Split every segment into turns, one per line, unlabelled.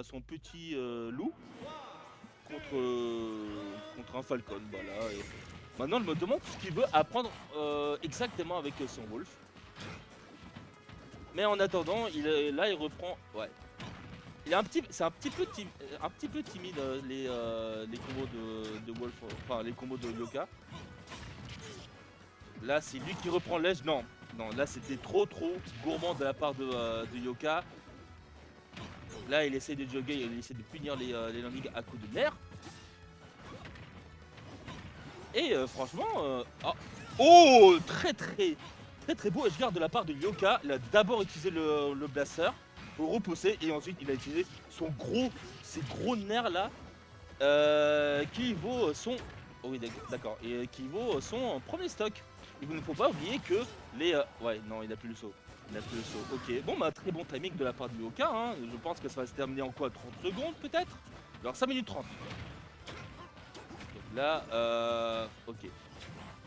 son petit loup contre un falcon. Voilà. Et maintenant, je me demande ce qu'il veut apprendre exactement avec son wolf. Mais en attendant, là, il reprend. Ouais. C'est un petit peu timide les combos de Wolf, enfin les combos de Yoka. Là, c'est lui qui reprend l'edge. Non, là c'était trop gourmand de la part de Yoka. Là, il essaie de jugger, il essaie de punir les landings à coups de nerfs. Et franchement, oh, très beau edge guard de la part de Yoka. Il a d'abord utilisé le blaster pour repousser et ensuite il a utilisé ses gros nerfs là qui vaut son. Oh oui, d'accord, et qui vaut son premier stock. Il ne faut pas oublier que les. Ouais, non, il a plus le saut. Il a plus le saut. Ok, bon, bah, très bon timing de la part du Yoka. Hein. Je pense que ça va se terminer en quoi, 30 secondes peut-être. Alors 5 minutes 30. Donc là, ok.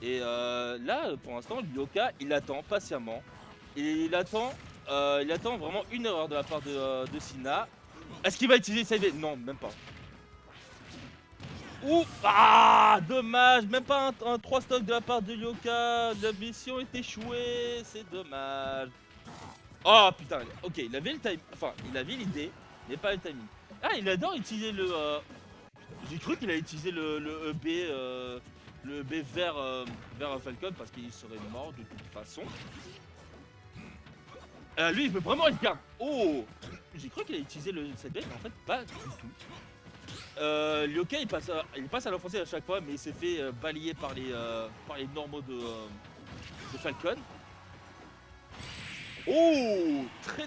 Et là, pour l'instant, Yoka, il attend patiemment. Et il attend vraiment une erreur de la part de Sina. Est-ce qu'il va utiliser Side? Non, même pas. Ouh, ah, dommage, même pas un 3 stock de la part de Yoka. La mission est échouée, c'est dommage. Oh putain, ok, il avait le time, enfin, il avait l'idée, mais pas le timing. Ah, il adore utiliser le. J'ai cru qu'il allait utiliser le EB vers Falcon parce qu'il serait mort de toute façon. Lui, il veut vraiment être garde. Oh, j'ai cru qu'il allait utiliser le setback, mais en fait, pas du tout. Lyoka, il passe à l'offensive à chaque fois, mais il s'est fait balayer par les normaux de Falcon. Oh, très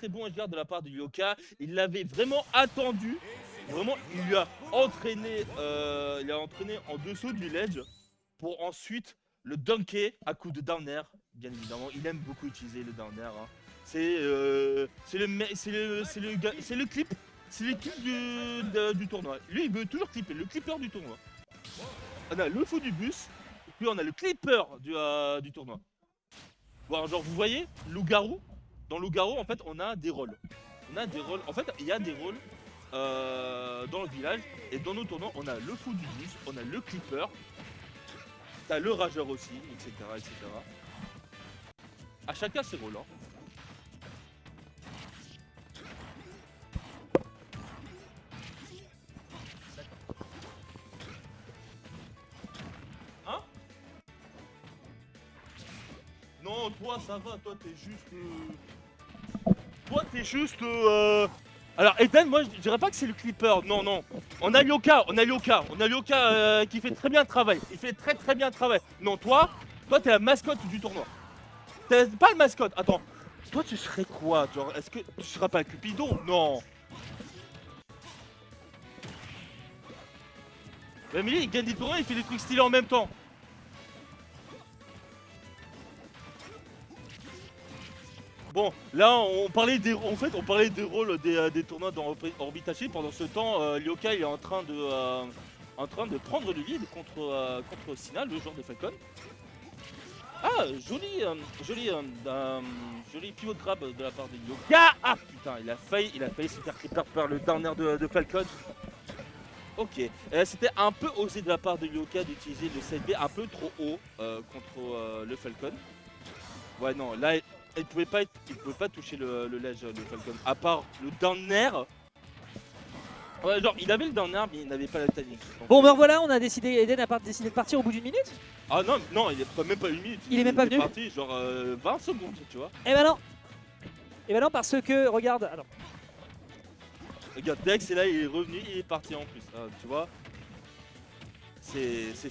bon edge guard de la part de Lyoka. Il l'avait vraiment attendu. Vraiment, il lui a entraîné, en dessous du ledge pour ensuite le dunker à coup de down air. Bien évidemment, il aime beaucoup utiliser le down air. Hein. C'est le clip. C'est le clip du tournoi. Lui, il veut toujours clipper, le clipper du tournoi. On a le fou du bus, puis on a le clipper du tournoi. Bon, genre, vous voyez, loup-garou, dans loup-garou, en fait, on a des rôles. En fait, il y a des rôles dans le village, et dans nos tournois, on a le fou du bus, on a le clipper, t'as le rageur aussi, etc., etc. À chacun ses rôles, hein. Hein? Non, toi, ça va, toi, t'es juste... Toi, t'es juste... Alors, Eden, moi, je dirais pas que c'est le clipper, non. On a Lyoka qui fait très bien le travail. Il fait très bien le travail. Non, toi, t'es la mascotte du tournoi. T'es pas le mascotte, attends. Toi, tu serais quoi? Genre, est-ce que tu seras pas Cupidon? Non. Mais Emily, il gagne des tournois, il fait des trucs stylés en même temps. Bon, là, on parlait des rôles des tournois dans Orbit Haché. Pendant ce temps, Lyoka il est en train de prendre le lead contre Sina, le joueur de Falcon. Ah, joli pivot grab de la part de Lyoka. Ah putain, il a failli se faire creeper par le downer de Falcon. Ok, c'était un peu osé de la part de Lyoka d'utiliser le side B un peu trop haut contre le Falcon. Ouais, non, là, il pouvait pas toucher le ledge de Falcon, à part le down air. Ouais, genre, il avait le down air, mais il n'avait pas la timing.
Bon, ben voilà, on a décidé, Eden a décidé de partir au bout d'une minute.
Ah non, il est même pas une minute.
Il est même pas venu.
Parti genre 20 secondes, tu vois.
Eh ben non, parce que, regarde, alors.
Regarde, Dex, et là, il est revenu, il est parti en plus, tu vois. C'est très,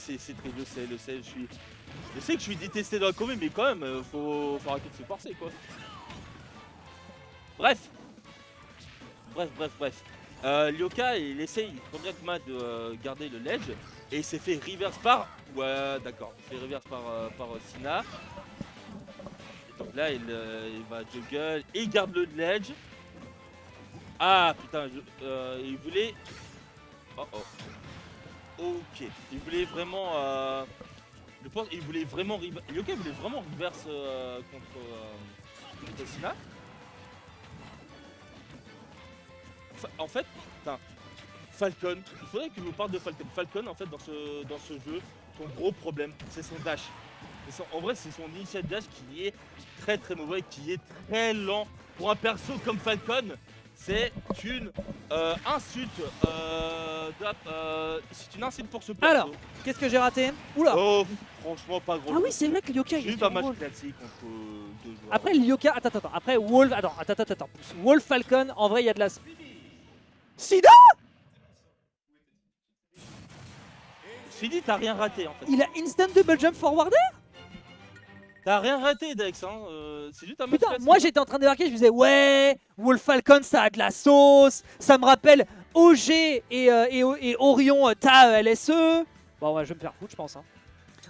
je sais, je sais que je suis détesté dans la commune, mais quand même, faut arrêter de se forcer, quoi. Bref. Lyoka, il essaye tant bien que mal de garder le ledge, et il s'est fait reverse par... Ouais, d'accord, il s'est fait reverse par Sina. Donc là, il va juggle, et il garde le ledge. Ah, putain, il voulait... Oh. Ok, il voulait vraiment... Je pense qu'il voulait vraiment... Lyoka voulait vraiment reverse contre Sina. en fait, enfin, Falcon, il faudrait que je vous parle de Falcon. Falcon, en fait, dans ce jeu, son gros problème, c'est son dash. En vrai, c'est son initial dash qui est très très mauvais, qui est très lent. Pour un perso comme Falcon, c'est une insulte. C'est une insulte pour ce perso.
Alors, qu'est-ce que j'ai raté? Oula.
Oh, franchement, pas gros.
Ah oui, c'est vrai que Lyoka, il
J'ai
est
eu
sur
un match
Wolf.
classique contre deux joueurs.
Après Lyoka, attends. Après Wolf, attends. Wolf Falcon, en vrai, il y a de la. Sida.
Sidi, t'as rien raté en fait.
Il a instant double jump forwarder.
T'as rien raté, Dex. Hein. C'est juste un match
Putain,
classique.
moi j'étais en train de débarquer, je me disais ouais, Wolf Falcon ça a de la sauce, ça me rappelle OG et Orion ta LSE. Bon ouais, je vais me faire foutre je pense. Hein.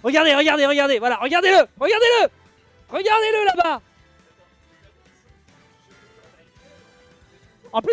Regardez, voilà, regardez-le. Regardez-le là-bas.